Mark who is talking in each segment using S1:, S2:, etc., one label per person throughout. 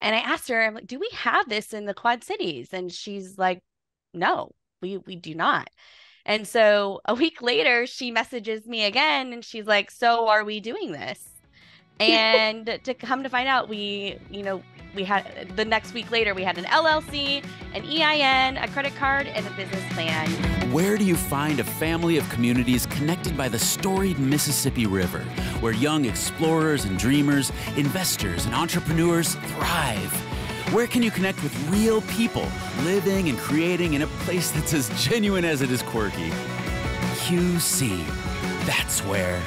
S1: And I asked her, I'm like, do we have this in the Quad Cities? And she's like, no, we do not. And so a week later, she messages me again and she's like, so are we doing this? And to come to find out, we had the next week later, we had an LLC, an EIN, a credit card, and a business plan.
S2: Where do you find a family of communities connected by the storied Mississippi River, where young explorers and dreamers, investors and entrepreneurs thrive? Where can you connect with real people living and creating in a place that's as genuine as it is quirky? QC, that's where.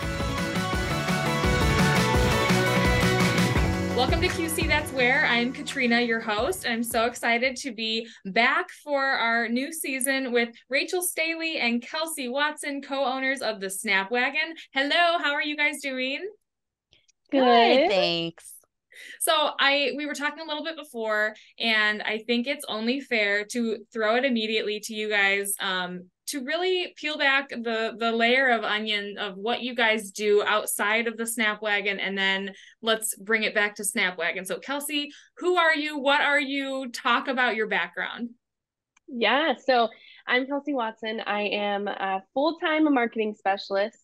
S3: Welcome to QC That's Where. I'm Katrina, your host, and I'm so excited to be back for our new season with Rachel Stahle and Kelsey Watson, co-owners of the Snap Wagon. Hello, how are you guys doing?
S1: Good, thanks.
S3: So we were talking a little bit before, and I think it's only fair to throw it immediately to you guys to really peel back the layer of onion of what you guys do outside of the Snap Wagon, and then let's bring it back to Snap Wagon. So Kelsey, who are you? What are you? Talk about your background.
S4: Yeah, so I'm Kelsey Watson. I am a full-time marketing specialist.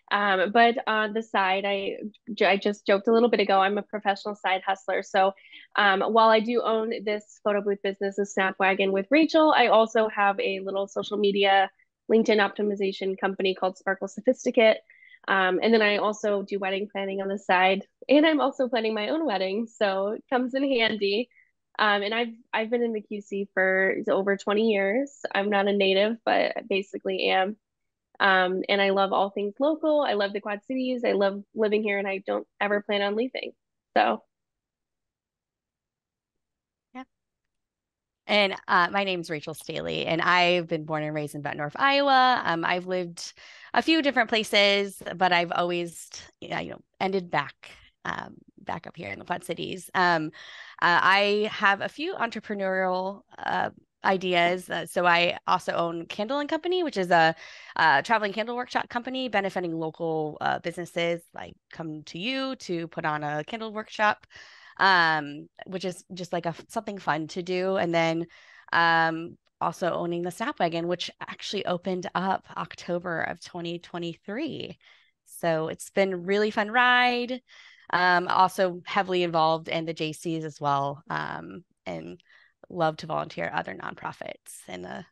S4: But on the side, I just joked a little bit ago, I'm a professional side hustler. So while I do own this photo booth business, a Snap Wagon with Rachel, I also have a little social media LinkedIn optimization company called Sparkle Sophisticate. And then I also do wedding planning on the side, and I'm also planning my own wedding, so it comes in handy. And I've been in the QC for over 20 years. I'm not a native, but I basically am. And I love all things local. I love the Quad Cities. I love living here, and I don't ever plan on leaving. So,
S1: Yeah. And my name's Rachel Stahle, and I've been born and raised in Bettendorf, Iowa. I've lived a few different places, but I've always, ended back up here in the Quad Cities. I have a few entrepreneurial ideas. So I also own Candle and Company, which is a traveling candle workshop company benefiting local businesses. Like come to you to put on a candle workshop, which is just like something fun to do. And then also owning the Snap Wagon, which actually opened up October of 2023. So it's been a really fun ride. Also heavily involved in the JCs as well, and love to volunteer at other nonprofits in the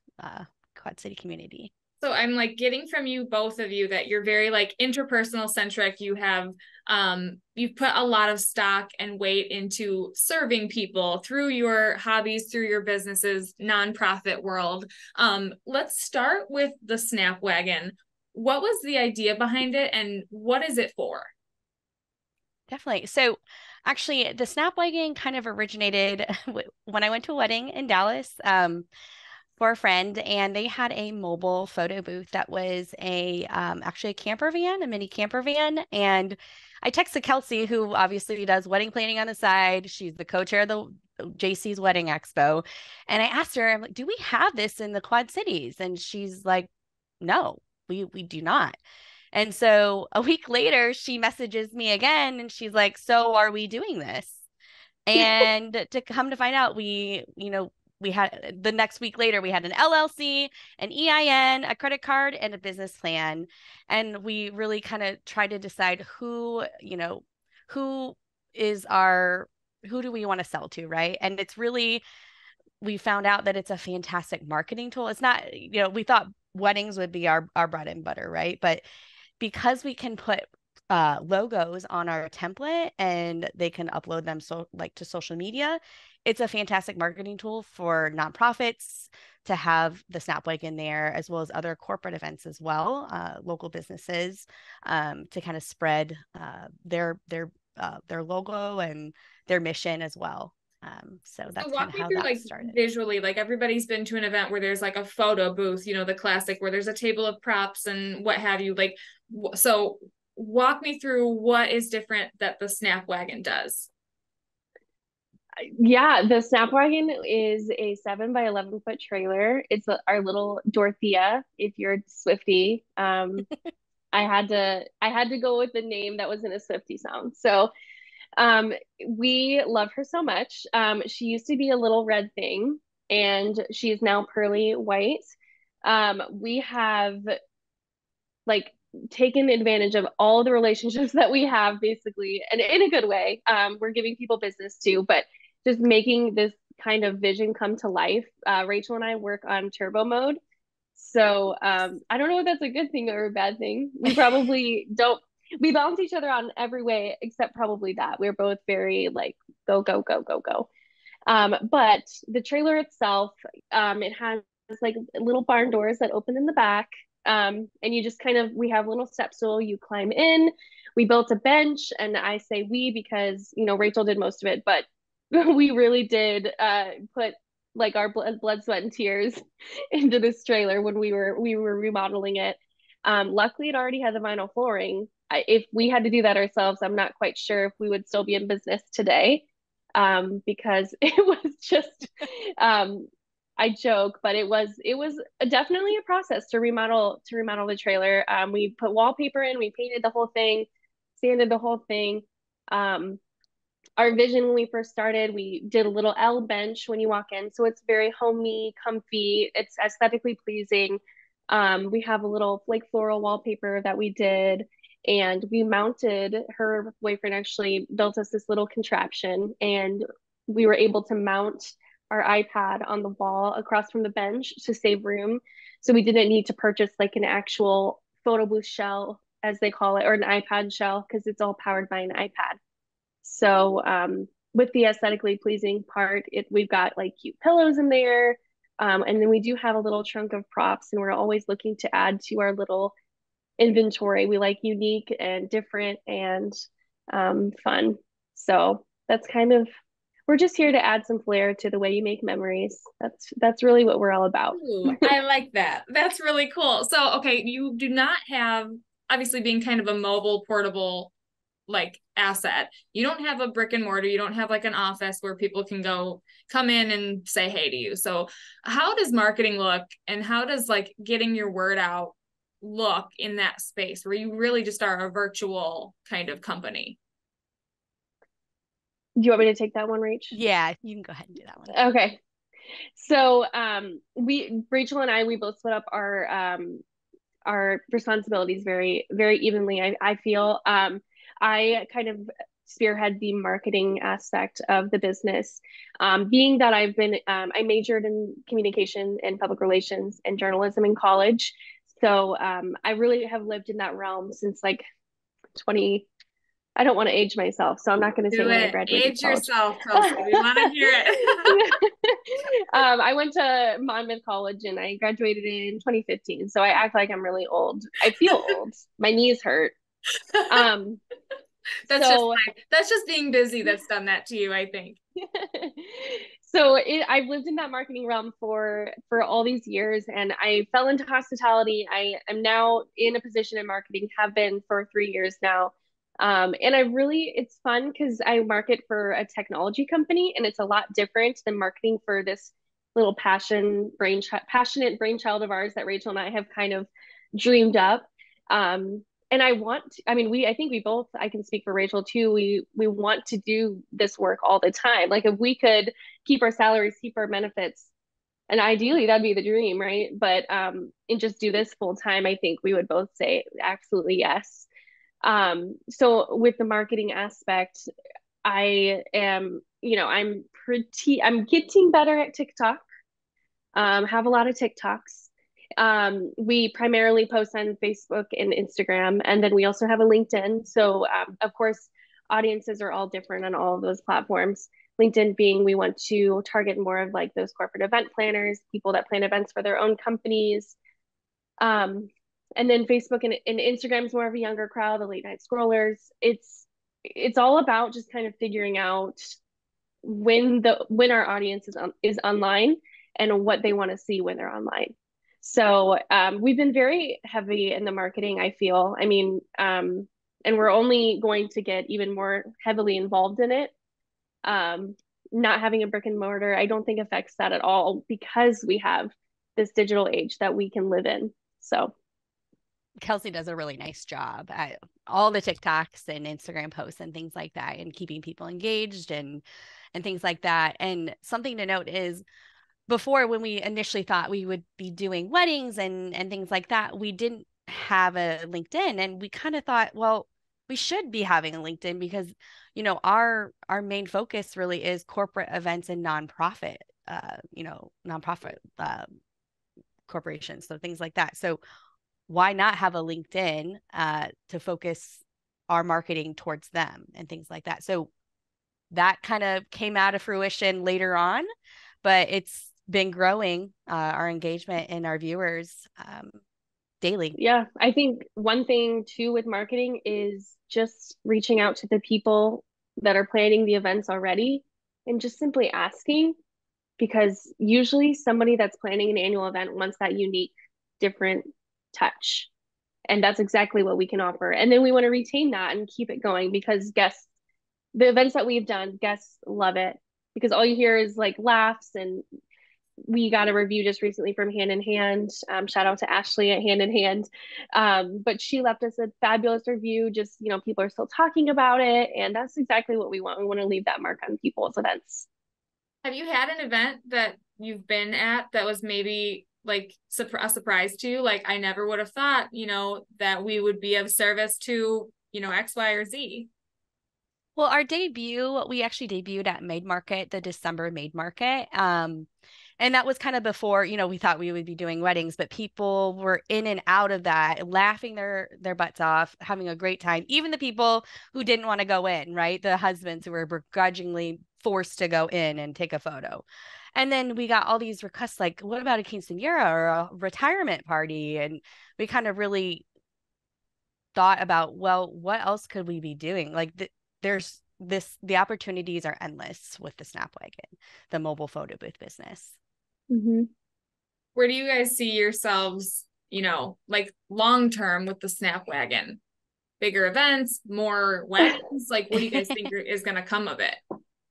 S1: Quad City community.
S3: So I'm like getting from you, both of you, that you're very like interpersonal centric. You have you've put a lot of stock and weight into serving people through your hobbies, through your businesses, nonprofit world. Let's start with the Snap Wagon. What was the idea behind it, and what is it for?
S1: Definitely. So actually, the Snap Wagon kind of originated when I went to a wedding in Dallas for a friend, and they had a mobile photo booth that was actually a camper van, a mini camper van. And I texted Kelsey, who obviously does wedding planning on the side. She's the co-chair of the JC's Wedding Expo. And I asked her, I'm like, do we have this in the Quad Cities? And she's like, no, we do not. And so a week later, she messages me again and she's like, so are we doing this? And to come to find out, we had the next week later, we had an LLC, an EIN, a credit card, and a business plan. And we really kind of tried to decide who who do we want to sell to, right? And it's really, we found out that it's a fantastic marketing tool. It's not, we thought weddings would be our bread and butter, right? But because we can put logos on our template and they can upload them to social media, it's a fantastic marketing tool for nonprofits to have the Snap Wagon there, as well as other corporate events as well, local businesses, to kind of spread their logo and their mission as well. So that's kind of how that started.
S3: Visually, like everybody's been to an event where there's like a photo booth, the classic where there's a table of props and what have you. Like, so walk me through what is different that the Snap Wagon does.
S4: Yeah, the Snap Wagon is a 7 by 11 foot trailer. It's our little Dorothea, if you're a Swiftie. I had to go with the name that wasn't a Swiftie sound. So We love her so much. She used to be a little red thing, and she is now pearly white. We have like taken advantage of all the relationships that we have basically, and in a good way. We're giving people business too, but just making this kind of vision come to life. Rachel and I work on turbo mode. So I don't know if that's a good thing or a bad thing. We probably don't, we balance each other on every way except probably that. We're both very like go, go, go, go, go. But the trailer itself, it has like little barn doors that open in the back. And you just kind of, we have a little step stool, you climb in. We built a bench, and I say we because, you know, Rachel did most of it, but we really did put like our blood, sweat, and tears into this trailer when we were remodeling it. Luckily, it already had the vinyl flooring. If we had to do that ourselves, I'm not quite sure if we would still be in business today, because it was just I joke, but it was definitely a process to remodel the trailer. We put wallpaper in, we painted the whole thing, sanded the whole thing. Um, our vision when we first started, we did a little L bench when you walk in, so it's very homey, comfy. It's aesthetically pleasing. We have a little like floral wallpaper that we did, and we mounted. Her boyfriend actually built us this little contraption, and we were able to mount our iPad on the wall across from the bench to save room. So we didn't need to purchase like an actual photo booth shell, as they call it, or an iPad shell, because it's all powered by an iPad. So with the aesthetically pleasing part, we've got like cute pillows in there. And then we do have a little trunk of props, and we're always looking to add to our little inventory. We like unique and different and fun. So that's kind of, we're just here to add some flair to the way you make memories. That's really what we're all about.
S3: Ooh, I like that. That's really cool. So, okay, you do not have, obviously being kind of a mobile, portable like asset. You don't have a brick and mortar. You don't have like an office where people can go come in and say hey to you. So, how does marketing look, and how does like getting your word out look in that space where you really just are a virtual kind of company?
S4: Do you want me to take that one, Rach?
S1: Yeah, you can go ahead and do that one.
S4: Okay. So Rachel and I, we both split up our responsibilities very, very evenly. I feel I kind of spearhead the marketing aspect of the business. Being that I majored in communication and public relations and journalism in college. So I really have lived in that realm since like 20, I don't want to age myself, so I'm not going to say
S3: Do
S4: when I
S3: it.
S4: graduated
S3: Age
S4: college.
S3: yourself, Kelsey. We want to hear it.
S4: I went to Monmouth College and I graduated in 2015. So I act like I'm really old. I feel old. My knees hurt. Um, so
S3: That's just being busy that's done that to you, I think.
S4: I've lived in that marketing realm for all these years, and I fell into hospitality. I am now in a position in marketing, have been for 3 years now. And it's fun because I market for a technology company, and it's a lot different than marketing for this little passionate brainchild of ours that Rachel and I have kind of dreamed up. And I think we both, I can speak for Rachel too. We want to do this work all the time. Like if we could keep our salaries, keep our benefits, and ideally that'd be the dream, right? But and just do this full time, I think we would both say absolutely yes. So with the marketing aspect, I'm getting better at TikTok. Have a lot of TikToks. We primarily post on Facebook and Instagram, and then we also have a LinkedIn. So, of course, audiences are all different on all of those platforms. LinkedIn being we want to target more of like those corporate event planners, people that plan events for their own companies. And then Facebook and Instagram is more of a younger crowd, the late night scrollers. It's all about just kind of figuring out when our audience is online and what they want to see when they're online. So we've been very heavy in the marketing, I feel. I mean, and we're only going to get even more heavily involved in it. Not having a brick and mortar, I don't think affects that at all because we have this digital age that we can live in. So
S1: Kelsey does a really nice job at all the TikToks and Instagram posts and things like that, and keeping people engaged and things like that. And something to note is, before, when we initially thought we would be doing weddings and things like that, we didn't have a LinkedIn, and we kind of thought, well, we should be having a LinkedIn because, our main focus really is corporate events and nonprofit, nonprofit corporations, so things like that. So why not have a LinkedIn to focus our marketing towards them and things like that? So that kind of came out of fruition later on, but it's been growing our engagement and our viewers daily.
S4: Yeah, I think one thing too with marketing is just reaching out to the people that are planning the events already and just simply asking, because usually somebody that's planning an annual event wants that unique, different touch. And that's exactly what we can offer. And then we want to retain that and keep it going, because guests, the events that we've done, guests love it, because all you hear is like laughs. And we got a review just recently from Hand in Hand. Shout out to Ashley at Hand in Hand. But she left us a fabulous review. Just, people are still talking about it. And that's exactly what we want. We want to leave that mark on people's events.
S3: Have you had an event that you've been at that was maybe like a surprise to you? Like, I never would have thought, that we would be of service to, X, Y, or Z.
S1: Well, our debut, we actually debuted at Maid Market, the December Maid Market. And that was kind of before, we thought we would be doing weddings, but people were in and out of that, laughing their butts off, having a great time. Even the people who didn't want to go in, right? The husbands who were begrudgingly forced to go in and take a photo. And then we got all these requests like, what about a quinceañera or a retirement party? And we kind of really thought about, well, what else could we be doing? Like the opportunities are endless with the Snap Wagon, the mobile photo booth business.
S4: Mm-hmm.
S3: Where do you guys see yourselves, like long term with the Snap Wagon? Bigger events, more weddings? Like, what do you guys think is going to come of it?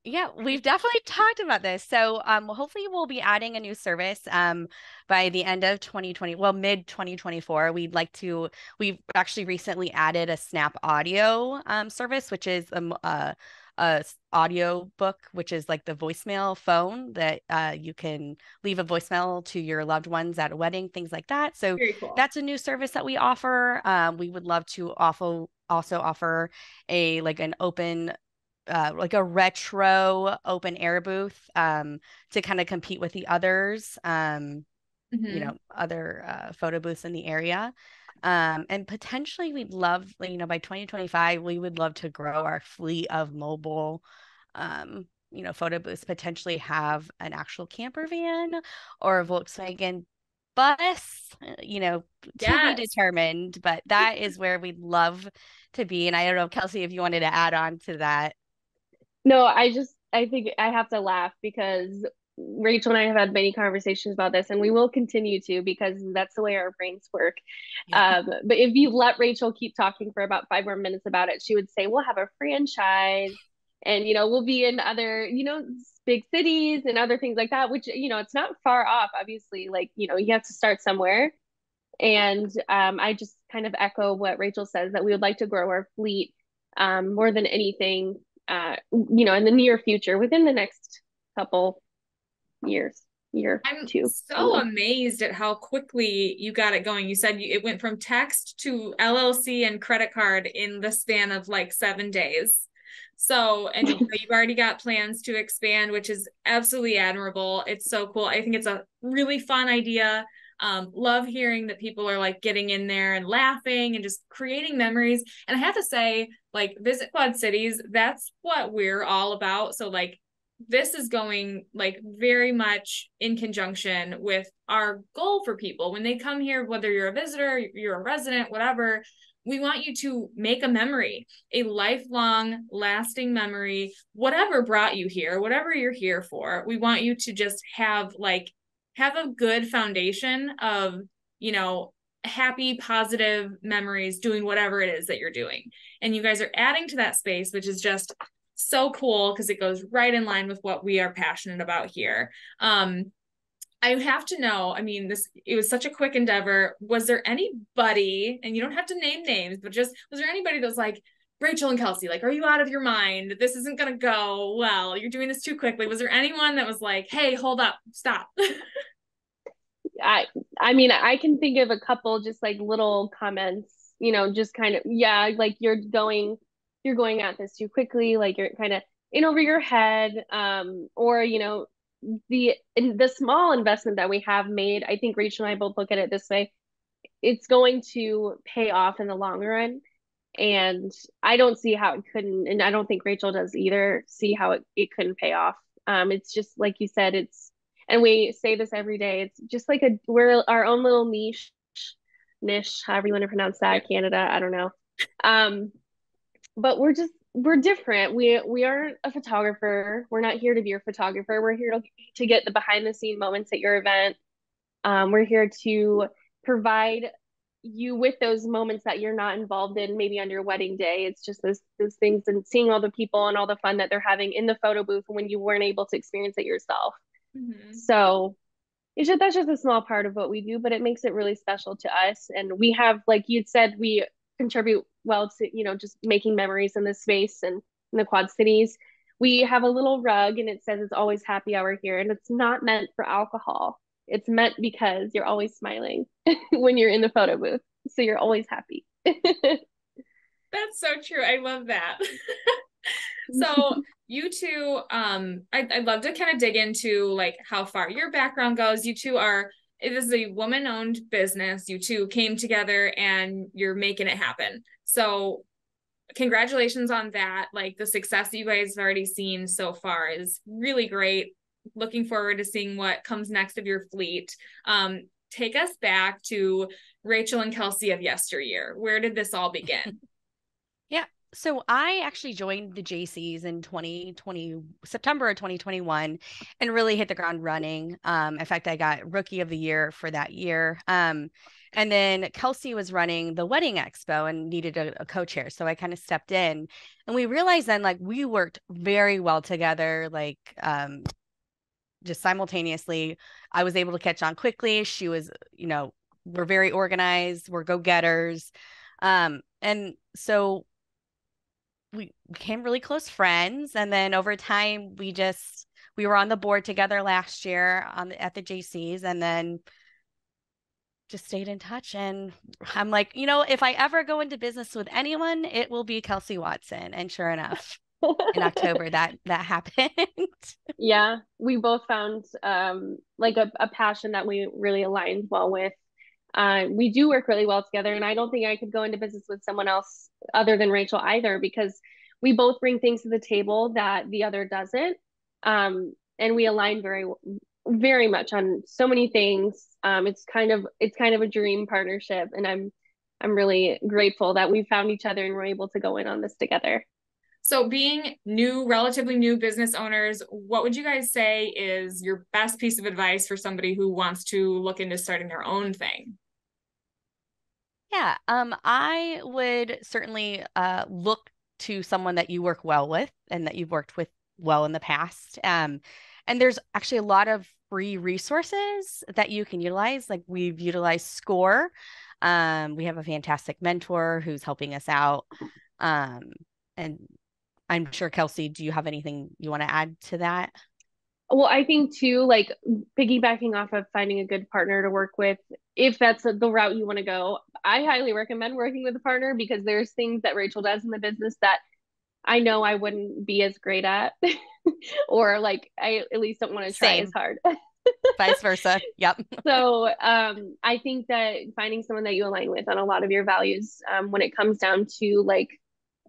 S1: Yeah, we've definitely talked about this. So hopefully we'll be adding a new service by the end of 2020, well, mid 2024. We've actually recently added a Snap Audio service, which is a audio book, which is like the voicemail phone that you can leave a voicemail to your loved ones at a wedding, things like that. So
S3: Very cool.
S1: that's a new service that we offer. We would love to also offer an open like a retro open air booth to kind of compete with the others, other photo booths in the area. And potentially we'd love, by 2025, we would love to grow our fleet of mobile, photo booths, potentially have an actual camper van or a Volkswagen bus, to be
S3: Yes.
S1: determined, but that is where we'd love to be. And I don't know, Kelsey, if you wanted to add on to that.
S4: No, I think I have to laugh because Rachel and I have had many conversations about this, and we will continue to, because that's the way our brains work.
S1: Yeah.
S4: But if you let Rachel keep talking for about 5 more minutes about it, she would say, we'll have a franchise and, we'll be in other, big cities and other things like that, which, it's not far off, obviously. Like, you have to start somewhere. And I just kind of echo what Rachel says, that we would like to grow our fleet more than anything, in the near future, within the next couple years,
S3: I'm
S4: two.
S3: so amazed at how quickly you got it going. You said it went from text to LLC and credit card in the span of like 7 days. So, and you've already got plans to expand, which is absolutely admirable. It's so cool. I think it's a really fun idea. Love hearing that people are like getting in there and laughing and just creating memories. And I have to say, like, Visit Quad Cities, that's what we're all about. So like, this is going like very much in conjunction with our goal for people when they come here, whether you're a visitor, you're a resident, whatever. We want you to make a memory, a lifelong lasting memory, whatever brought you here, whatever you're here for. We want you to just have a good foundation of, happy, positive memories doing whatever it is that you're doing. And you guys are adding to that space, which is just so cool because it goes right in line with what we are passionate about here. I have to know, I mean, it was such a quick endeavor. Was there anybody, and you don't have to name names, but just, was there anybody that was like, Rachel and Kelsey, like, are you out of your mind? This isn't going to go well. You're doing this too quickly. Was there anyone that was like, hey, hold up, stop?
S4: I I mean, I can think of a couple just like little comments, just kind of, yeah, like you're going at this too quickly, like you're kind of in over your head, or the small investment that we have made, I think Rachel and I both look at it this way. It's going to pay off in the long run. And I don't see how it couldn't, and I don't think Rachel does either, see how it couldn't pay off. It's just like you said, and we say this every day, it's just like we're our own little niche, however you want to pronounce that, Canada, I don't know. Um, but we're different. We aren't a photographer. We're not here to be your photographer. We're here to get the behind the scene moments at your event. We're here to provide you with those moments that you're not involved in, maybe on your wedding day. It's just those things, and seeing all the people and all the fun that they're having in the photo booth when you weren't able to experience it yourself.
S3: Mm-hmm.
S4: So that's just a small part of what we do, but it makes it really special to us. And we have, like you'd said, we contribute well to, just making memories in this space and in the Quad Cities. We have a little rug and it says it's always happy hour here. And it's not meant for alcohol. It's meant because you're always smiling when you're in the photo booth. So you're always happy.
S3: That's so true. I love that. So you two, I'd love to kind of dig into like how far your background goes. It is a woman-owned business. You two came together and you're making it happen. So congratulations on that. Like the success that you guys have already seen so far is really great. Looking forward to seeing what comes next of your fleet. Take us back to Rachel and Kelsey of yesteryear. Where did this all begin?
S1: Yeah. So I actually joined the JCs in September of 2021 and really hit the ground running. In fact, I got Rookie of the Year for that year. And then Kelsey was running the Wedding Expo and needed a co-chair. So I kind of stepped in, and we realized then like we worked very well together, like just simultaneously. I was able to catch on quickly. She was, we're very organized, we're go-getters. And so we became really close friends. And then over time, we were on the board together last year at the JCs, and then just stayed in touch. And I'm like, if I ever go into business with anyone, it will be Kelsey Watson. And sure enough, in October, that happened.
S4: Yeah, we both found like a passion that we really aligned well with. We do work really well together, and I don't think I could go into business with someone else other than Rachel either, because we both bring things to the table that the other doesn't. And we align very, very much on so many things. It's kind of a dream partnership, and I'm really grateful that we found each other and we're able to go in on this together.
S3: So being relatively new business owners, what would you guys say is your best piece of advice for somebody who wants to look into starting their own thing?
S1: Yeah, I would certainly look to someone that you work well with and that you've worked with well in the past. And there's actually a lot of free resources that you can utilize. Like we've utilized SCORE. We have a fantastic mentor who's helping us out. And I'm sure, Kelsey, do you have anything you want to add to that?
S4: Well, I think too, like piggybacking off of finding a good partner to work with, if that's the route you want to go, I highly recommend working with a partner, because there's things that Rachel does in the business that I know I wouldn't be as great at, or like I at least don't want to try as
S1: Same.
S4: hard.
S1: Vice versa. Yep.
S4: So I think that finding someone that you align with on a lot of your values, when it comes down to like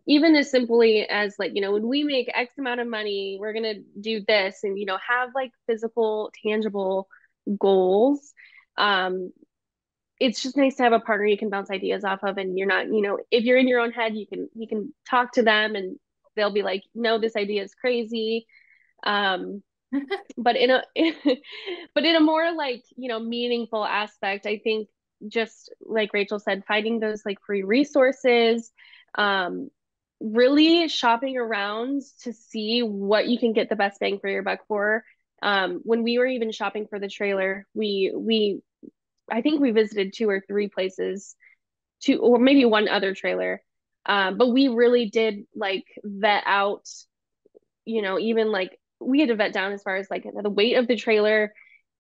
S4: even as simply as like, when we make X amount of money, we're going to do this, and, have like physical, tangible goals. It's just nice to have a partner you can bounce ideas off of. And you're not, if you're in your own head, you can talk to them and they'll be like, no, this idea is crazy. But but in a more like, meaningful aspect, I think just like Rachel said, finding those like free resources, really shopping around to see what you can get the best bang for your buck for. When we were even shopping for the trailer, I think we visited 2 or 3 places, two or maybe one other trailer. But we really did like vet out, even like we had to vet down as far as like the weight of the trailer,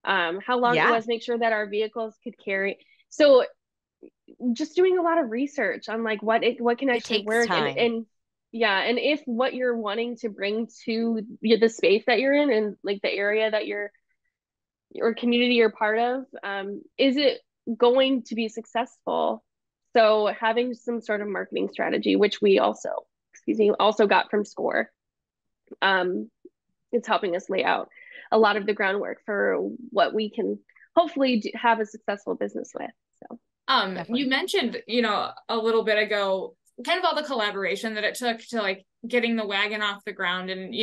S4: how long it
S1: Yeah,
S4: was, make sure that our vehicles could carry. So just doing a lot of research on like what can
S1: it
S4: actually
S1: takes
S4: work,
S1: time.
S4: and yeah, and if what you're wanting to bring to the space that you're in and like the area that you're or community you're part of, is it going to be successful? So having some sort of marketing strategy, which we also, excuse me, also got from SCORE, um, it's helping us lay out a lot of the groundwork for what we can hopefully have a successful business with. So
S3: You
S1: Definitely.
S3: mentioned, a little bit ago, kind of all the collaboration that it took to like getting the wagon off the ground and,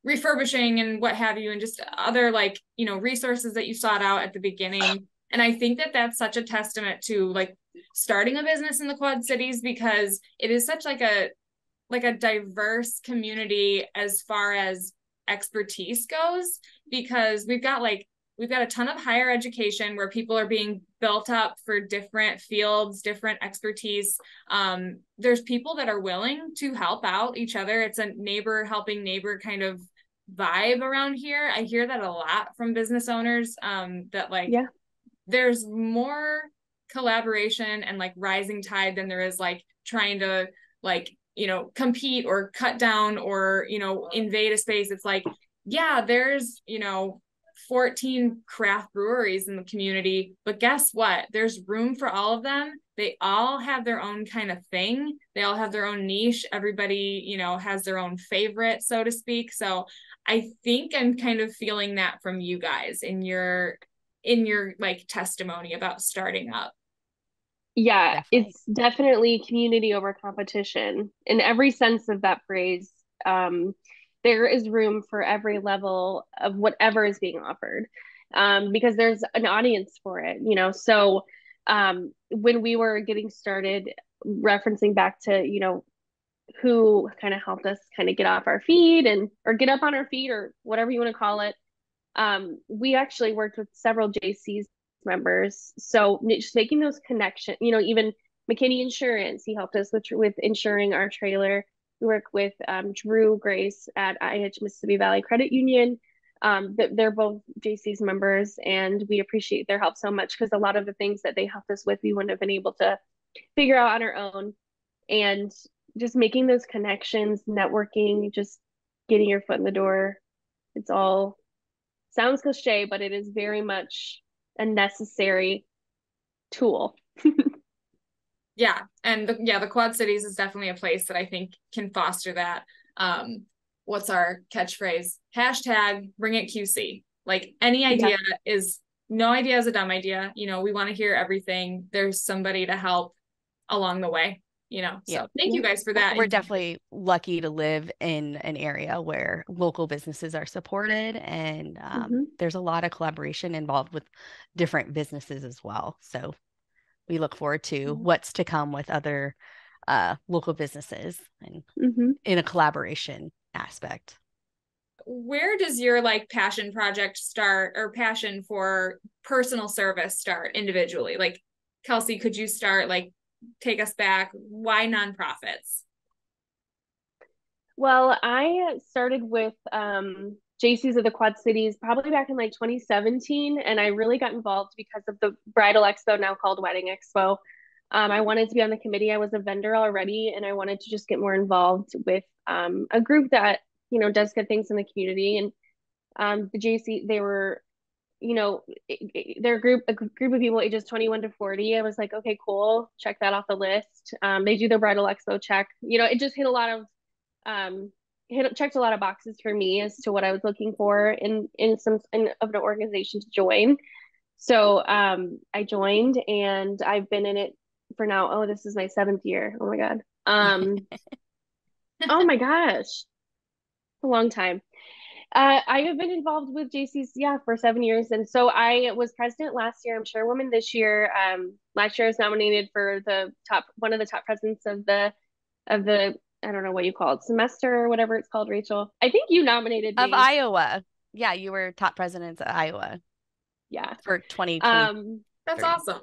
S3: refurbishing and what have you, and just other like, resources that you sought out at the beginning. And I think that that's such a testament to like starting a business in the Quad Cities, because it is such like a diverse community as far as expertise goes, because we've got a ton of higher education where people are being built up for different fields, different expertise. There's people that are willing to help out each other. It's a neighbor helping neighbor kind of vibe around here. I hear that a lot from business owners, that like
S4: yeah,
S3: there's more collaboration and like rising tide than there is like trying to like, compete or cut down or, invade a space. It's like, yeah, there's, 14 craft breweries in the community, but guess what? There's room for all of them. They all have their own kind of thing. They all have their own niche. Everybody, has their own favorite, so to speak. So I think I'm kind of feeling that from you guys in your like testimony about starting up.
S4: yeah,
S1: Definitely.
S4: it's definitely community over competition in every sense of that phrase. Um, there is room for every level of whatever is being offered, because there's an audience for it, So, when we were getting started, referencing back to, who kind of helped us kind of get off our feet and or get up on our feet or whatever you want to call it, we actually worked with several JC's members. So just making those connections, even McKinney Insurance, he helped us with insuring our trailer. We work with Drew Grace at IH Mississippi Valley Credit Union. They're both JC's members, and we appreciate their help so much because a lot of the things that they helped us with, we wouldn't have been able to figure out on our own. And just making those connections, networking, just getting your foot in the door. It's all sounds cliche, but it is very much a necessary tool.
S3: Yeah. And the Quad Cities is definitely a place that I think can foster that. What's our catchphrase? Hashtag bring it QC. Like any
S4: Yeah.
S3: idea is no idea is a dumb idea. We want to hear everything. There's somebody to help along the way,
S1: Yeah.
S3: so thank you guys for that.
S1: We're definitely lucky to live in an area where local businesses are supported, and
S4: Mm-hmm.
S1: there's a lot of collaboration involved with different businesses as well. So we look forward to what's to come with other local businesses and
S4: Mm-hmm.
S1: in a collaboration aspect.
S3: Where does your like passion project start, or passion for personal service start individually? Like, Kelsey, could you start, like, take us back? Why nonprofits?
S4: Well, I started with JC's of the Quad Cities probably back in like 2017, and I really got involved because of the Bridal Expo, now called Wedding Expo. I wanted to be on the committee. I was a vendor already, and I wanted to just get more involved with a group that does good things in the community. And the JC, they were, their a group of people ages 21 to 40. I was like, okay, cool, check that off the list. They do the Bridal Expo check. It just hit a lot of checked a lot of boxes for me as to what I was looking for of an organization to join. So I joined, and I've been in it for now. Oh, this is my 7th year. Oh my God. Oh my gosh, a long time. I have been involved with JC's, yeah, for 7 years, and so I was president last year. I'm chairwoman this year. Last year I was nominated for one of the top presidents of the I don't know what you call it, semester or whatever it's called, Rachel. I think you nominated
S1: Of
S4: me.
S1: Iowa. Yeah, you were top president of Iowa
S4: Yeah.
S1: for 2023.
S3: That's awesome.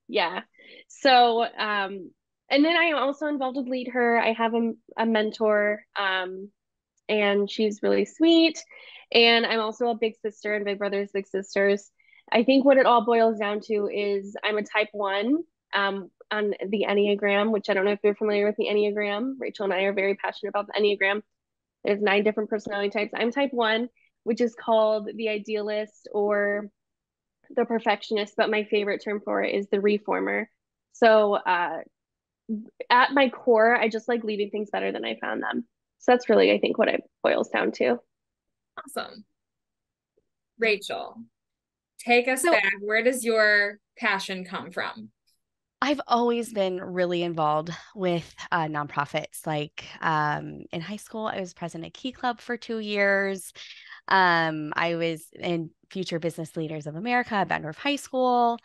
S4: Yeah. So, and then I am also involved with Lead Her. I have a mentor, and she's really sweet. And I'm also a big sister and big brothers, big sisters. I think what it all boils down to is I'm a type 1 on the Enneagram, which I don't know if you're familiar with the Enneagram. Rachel and I are very passionate about the Enneagram. There's 9 different personality types. I'm type 1, which is called the idealist or the perfectionist, but my favorite term for it is the reformer. So at my core, I just like leaving things better than I found them. So that's really, I think, what it boils down to.
S3: Awesome. Rachel, take us
S1: So
S3: back. Where does your passion come from?
S1: I've always been really involved with nonprofits. Like in high school, I was president of Key Club for 2 years. I was in Future Business Leaders of America at Baton Rouge High School,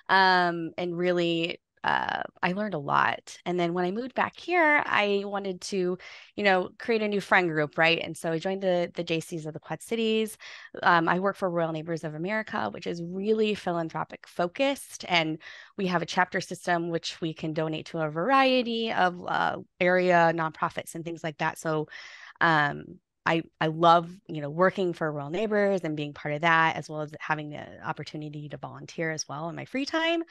S1: and really, I learned a lot. And then when I moved back here, I wanted to, create a new friend group, right? And so I joined the JCs of the Quad Cities. I work for Royal Neighbors of America, which is really philanthropic focused, and we have a chapter system which we can donate to a variety of area nonprofits and things like that. So I love, working for Royal Neighbors and being part of that, as well as having the opportunity to volunteer as well in my free time.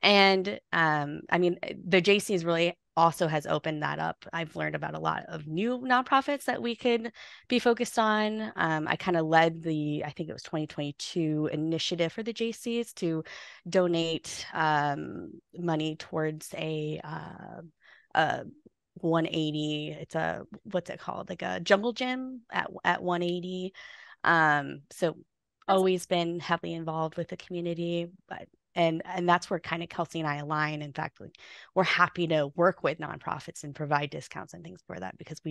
S1: And I mean, the JCs really also has opened that up. I've learned about a lot of new nonprofits that we could be focused on. I kind of led I think it was 2022 initiative for the JCs to donate money towards a 180. It's what's it called? Like a jungle gym at 180. So always been heavily involved with the community, but and that's where kind of Kelsey and I align. In fact, we're happy to work with nonprofits and provide discounts and things for that, because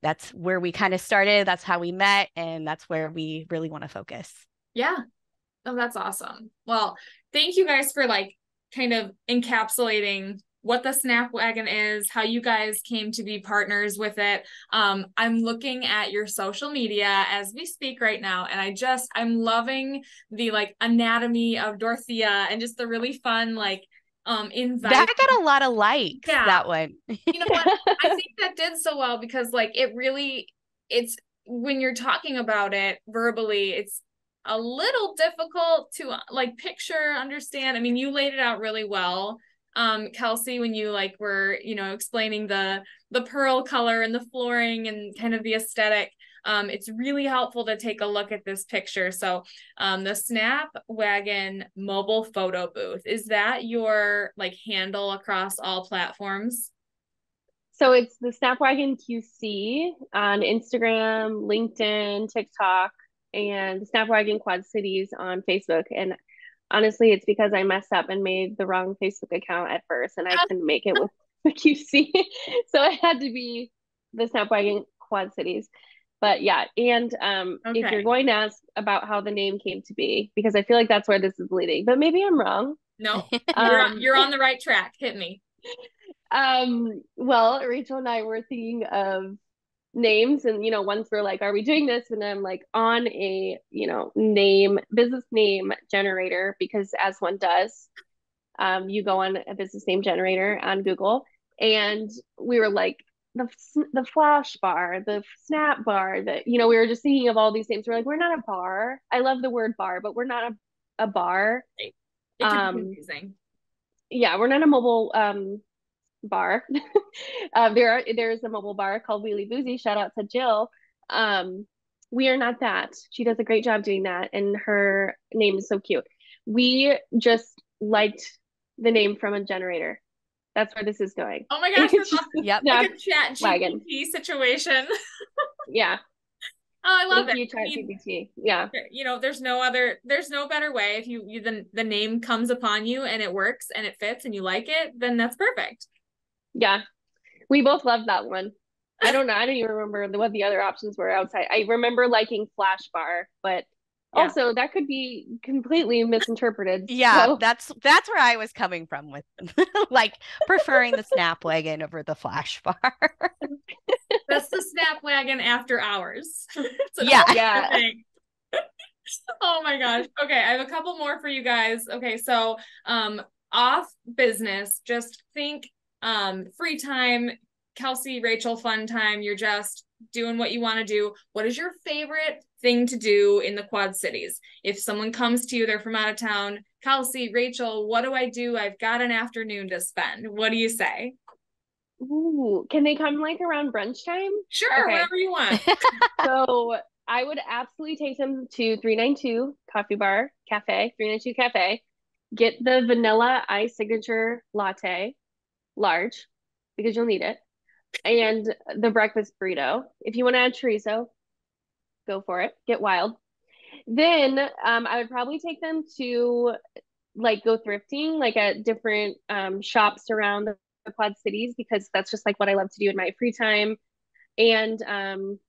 S1: that's where we kind of started. That's how we met, and that's where we really want to focus.
S3: Yeah. Oh, that's awesome. Well, thank you guys for kind of encapsulating what the Snap Wagon is, how you guys came to be partners with it. I'm looking at your social media as we speak right now, and I'm loving the anatomy of Dorothea and just the really fun invite.
S1: That got a lot of likes.
S3: Yeah.
S1: That one.
S3: You know what? I think that did so well because it's when you're talking about it verbally, it's a little difficult to picture, understand. I mean, you laid it out really well. Kelsey, when you were, explaining the pearl color and the flooring and kind of the aesthetic, it's really helpful to take a look at this picture. So the Snap Wagon mobile photo booth, is that your handle across all platforms?
S4: So it's the Snap Wagon QC on Instagram, LinkedIn, TikTok, and the Snap Wagon Quad Cities on Facebook. And honestly, it's because I messed up and made the wrong Facebook account at first, and I couldn't make it with the QC. So it had to be the Snap Wagon Quad Cities. But yeah, and if you're going to ask about how the name came to be, because I feel like that's where this is leading, but maybe I'm wrong.
S3: No, you're on the right track. Hit me.
S4: Well, Rachel and I were thinking of names, and once we're like, are we doing this? And I'm like on a business name generator, because as one does, you go on a business name generator on Google, and we were like the flash bar, the snap bar, we were just thinking of all these names. We're like, we're not a bar. I love the word bar, but we're not a bar.
S3: It can be confusing.
S4: Yeah, we're not a mobile bar. There's a mobile bar called Wheelie Boozy. Shout out to Jill. We are not that. She does a great job doing that, and her name is so cute. We just liked the name from a generator. That's where this is going.
S3: Oh my gosh, that's awesome.
S1: Yep.
S3: Like a chat GPT situation.
S4: Yeah.
S3: Oh, I love
S4: Thank
S3: it.
S4: you, chat GPT. Yeah.
S3: There's no better way. If you the name comes upon you and it works and it fits and you like it, then that's perfect.
S4: Yeah. We both loved that one. I don't know. I don't even remember what the other options were outside. I remember liking Flash Bar, but also that could be completely misinterpreted.
S1: Yeah, so that's where I was coming from with preferring the Snap Wagon over the Flash Bar.
S3: That's the Snap Wagon after hours.
S1: Yeah.
S3: Thing. Oh my gosh. Okay, I have a couple more for you guys. Okay, so off business, just think free time, Kelsey, Rachel, fun time. You're just doing what you want to do. What is your favorite thing to do in the Quad Cities? If someone comes to you, they're from out of town, Kelsey, Rachel, what do I do? I've got an afternoon to spend. What do you say?
S4: Ooh, can they come like around brunch time?
S3: Sure,
S4: Okay.
S3: whatever you want.
S4: So I would absolutely take them to 392 Coffee Bar Cafe, 392 Cafe. Get the vanilla ice signature latte, large, because you'll need it. And the breakfast burrito. If you want to add chorizo, go for it. Get wild. Then I would probably take them to like go thrifting, like at different shops around the Quad Cities, because that's just like what I love to do in my free time. And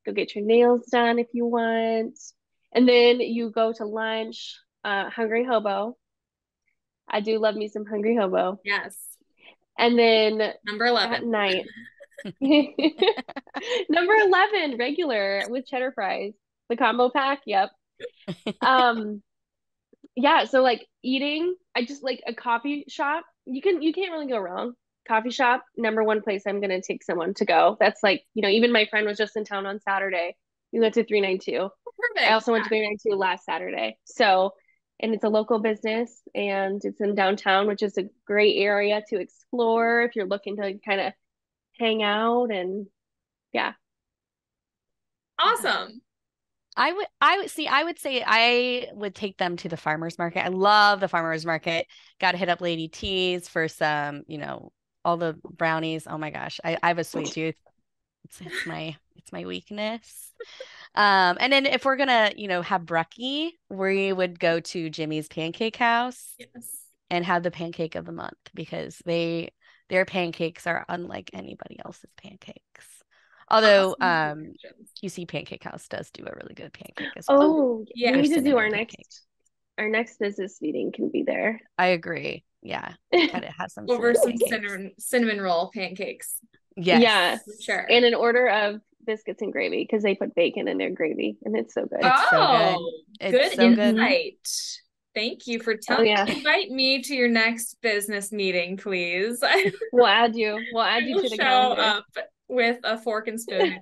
S4: go get your nails done if you want. And then you go to lunch, Hungry Hobo. I do love me some Hungry Hobo.
S3: Yes.
S4: And then
S3: Number 11.
S4: at night, number 11, regular with cheddar fries, the combo pack. Yep. Yeah, so like eating, I just like a coffee shop. You can't really go wrong. Coffee shop, number one place I'm gonna take someone to go. That's like, even my friend was just in town on Saturday. We went to 392.
S3: Perfect.
S4: I also went to 392 last Saturday. So, and it's a local business and it's in downtown, which is a great area to explore if you're looking to kind of hang out and yeah.
S3: Awesome.
S1: I would say I would take them to the farmer's market. I love the farmer's market. Got to hit up Lady T's for some, all the brownies. Oh my gosh. I have a sweet tooth. It's my weakness. And then if we're gonna, have brekkie, we would go to Jimmy's Pancake House.
S3: Yes.
S1: And have the pancake of the month because their pancakes are unlike anybody else's pancakes. Although
S3: Awesome.
S1: QC Pancake House does do a really good pancake as well.
S4: Oh,
S3: yeah.
S4: We need to do
S1: pancakes.
S4: our next business meeting can be there.
S1: I agree. Yeah. Gotta have some
S3: over some
S1: pancakes.
S3: cinnamon roll pancakes.
S1: Yes.
S4: Yeah.
S3: Sure.
S4: And an order of biscuits and gravy because they put bacon in their gravy and it's so good.
S1: It's so good. It's so
S3: insight. Good. Thank you for telling
S4: yeah.
S3: Invite me to your next business meeting, please.
S4: We'll add you. We'll add you to the calendar.
S3: Up with a fork and spoon in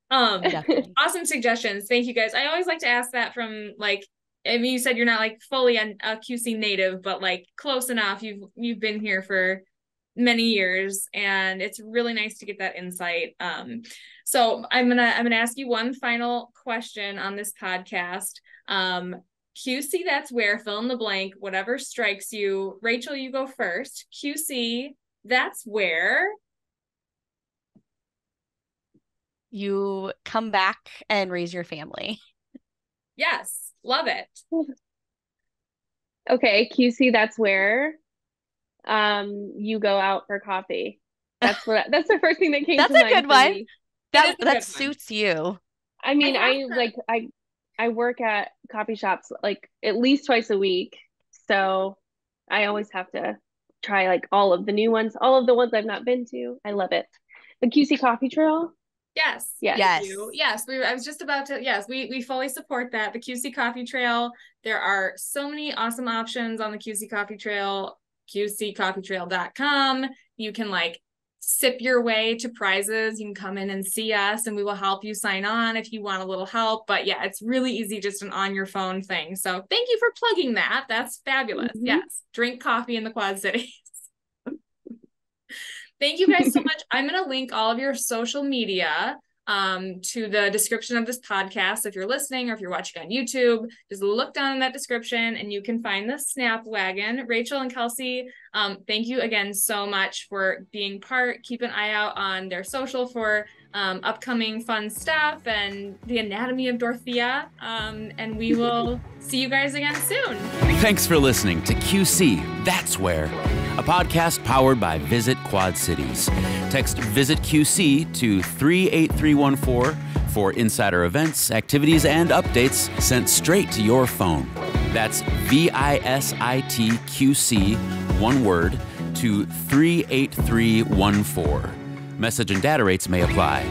S3: hand. Awesome suggestions. Thank you guys. I always like to ask that from you said you're not like fully a QC native, but like close enough. You've been here for many years and it's really nice to get that insight. So I'm gonna ask you one final question on this podcast. QC, that's where, fill in the blank, whatever strikes you. Rachel, you go first. QC, that's where
S1: you come back and raise your family.
S3: Yes, love it.
S4: Okay, QC, that's where you go out for coffee. That's the first thing that came to mind.
S1: That's a good one.
S3: Me.
S1: That suits you.
S4: I mean, I work at coffee shops like at least twice a week. So I always have to try like all of the new ones, all of the ones I've not been to. I love it. The QC Coffee Trail.
S3: Yes.
S1: Yes.
S3: I was just about to, we fully support that. The QC Coffee Trail. There are so many awesome options on the QC Coffee Trail, qccoffeetrail.com. You can sip your way to prizes. You can come in and see us and we will help you sign on if you want a little help. But yeah, it's really easy, just an on your phone thing. So thank you for plugging that. That's fabulous. Mm-hmm. Yes. Drink coffee in the Quad Cities. Thank you guys so much. I'm going to link all of your social media to the description of this podcast. If you're listening or if you're watching on YouTube, just look down in that description and you can find the Snap Wagon. Rachel and Kelsey, thank you again so much for being part. Keep an eye out on their social for upcoming fun stuff and the anatomy of Dorothea. And we will see you guys again soon.
S2: Thanks for listening to QC, That's Where, a podcast powered by Visit Quad Cities. Text Visit QC to 38314 for insider events, activities, and updates sent straight to your phone. That's VISITQC, one word, to 38314. Message and data rates may apply.